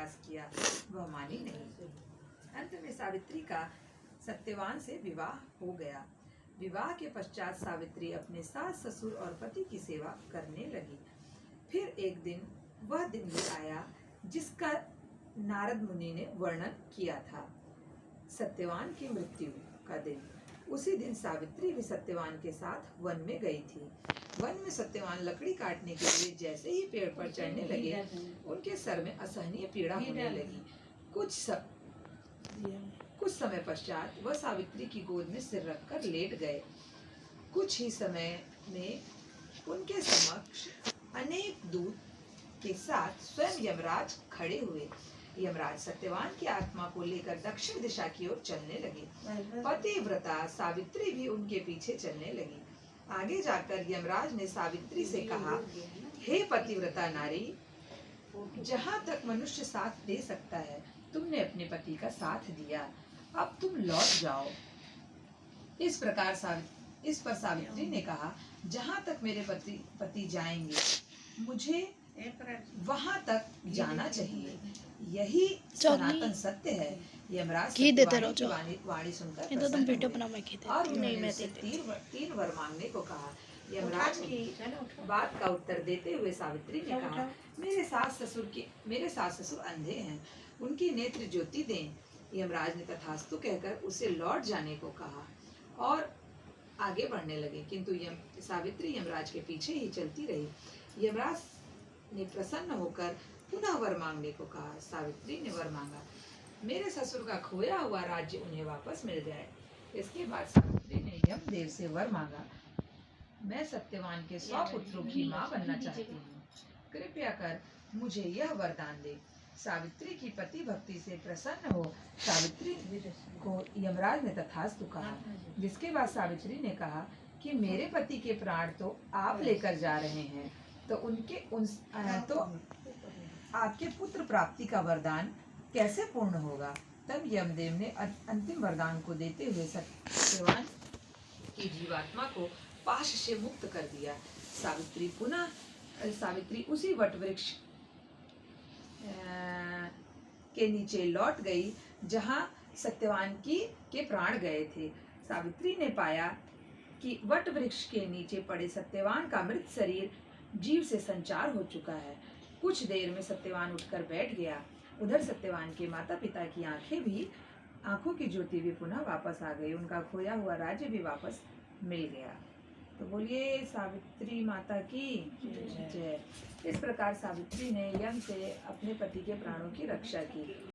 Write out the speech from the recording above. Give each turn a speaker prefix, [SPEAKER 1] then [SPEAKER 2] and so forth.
[SPEAKER 1] प्रयास किया, वह मानी नहीं। अंत में सावित्री का सत्यवान से विवाह हो गया। विवाह के पश्चात सावित्री अपने सास ससुर और पति की सेवा करने लगी। फिर एक दिन वह दिन भी आया जिसका नारद मुनि ने वर्णन किया था, सत्यवान की मृत्यु का दिन। उसी दिन सावित्री भी सत्यवान के साथ वन में गई थी। वन में सत्यवान लकड़ी काटने के लिए जैसे ही पेड़ पर चढ़ने लगे, उनके सर में असहनीय पीड़ा होने लगी। कुछ समय पश्चात वह सावित्री की गोद में सिर रखकर लेट गए। कुछ ही समय में उनके समक्ष अनेक दूत के साथ स्वयं यमराज खड़े हुए। यमराज सत्यवान की आत्मा को लेकर दक्षिण दिशा की ओर चलने लगे। पतिव्रता सावित्री भी उनके पीछे चलने लगी। आगे जाकर यमराज ने सावित्री से कहा, हे पतिव्रता नारी, जहाँ तक मनुष्य साथ दे सकता है तुमने अपने पति का साथ दिया, अब तुम लौट जाओ। इस पर सावित्री ने कहा, जहाँ तक मेरे पति जाएंगे मुझे वहां तक जाना चाहिए, यही सनातन सत्य है। यमराज सत्यवान की वाणी सुनकर प्रसन्न हुए और उन्होंने उससे 3 वर मांगने को कहा। यमराज की बात का उत्तर देते हुए सावित्री ने कहा, मेरे सास ससुर अंधे हैं, उनकी नेत्र ज्योति दें। यमराज ने तथास्तु कहकर उसे लौट जाने को कहा और आगे बढ़ने लगे, किंतु सावित्री यमराज के पीछे ही चलती रही। यमराज ने प्रसन्न होकर पुनः वर मांगने को कहा। सावित्री ने वर मांगा, मेरे ससुर का खोया हुआ राज्य उन्हें वापस मिल जाए। इसके बाद सावित्री ने यमदेव से वर मांगा, मैं सत्यवान के 100 पुत्रों की मां बनना चाहती हूँ, कृपया कर मुझे यह वरदान दे। सावित्री की पति भक्ति से प्रसन्न हो सावित्री को यमराज ने तथास्तु कहा। जिसके बाद सावित्री ने कहा कि मेरे पति के प्राण तो आप लेकर जा रहे हैं, तो आपके पुत्र प्राप्ति का वरदान कैसे पूर्ण होगा। तब यमदेव ने अंतिम वरदान को देते हुए सत्यवान की जीवात्मा को पाश से मुक्त कर दिया। सावित्री उसी वटवृक्ष के नीचे लौट गई जहां सत्यवान के प्राण गए थे। सावित्री ने पाया कि वटवृक्ष के नीचे पड़े सत्यवान का मृत शरीर जीव से संचार हो चुका है। कुछ देर में सत्यवान उठकर बैठ गया। उधर सत्यवान के माता पिता की आंखों की ज्योति भी पुनः वापस आ गई, उनका खोया हुआ राज्य भी वापस मिल गया। तो बोलिए सावित्री माता की जय। इस प्रकार सावित्री ने यम से अपने पति के प्राणों की रक्षा की।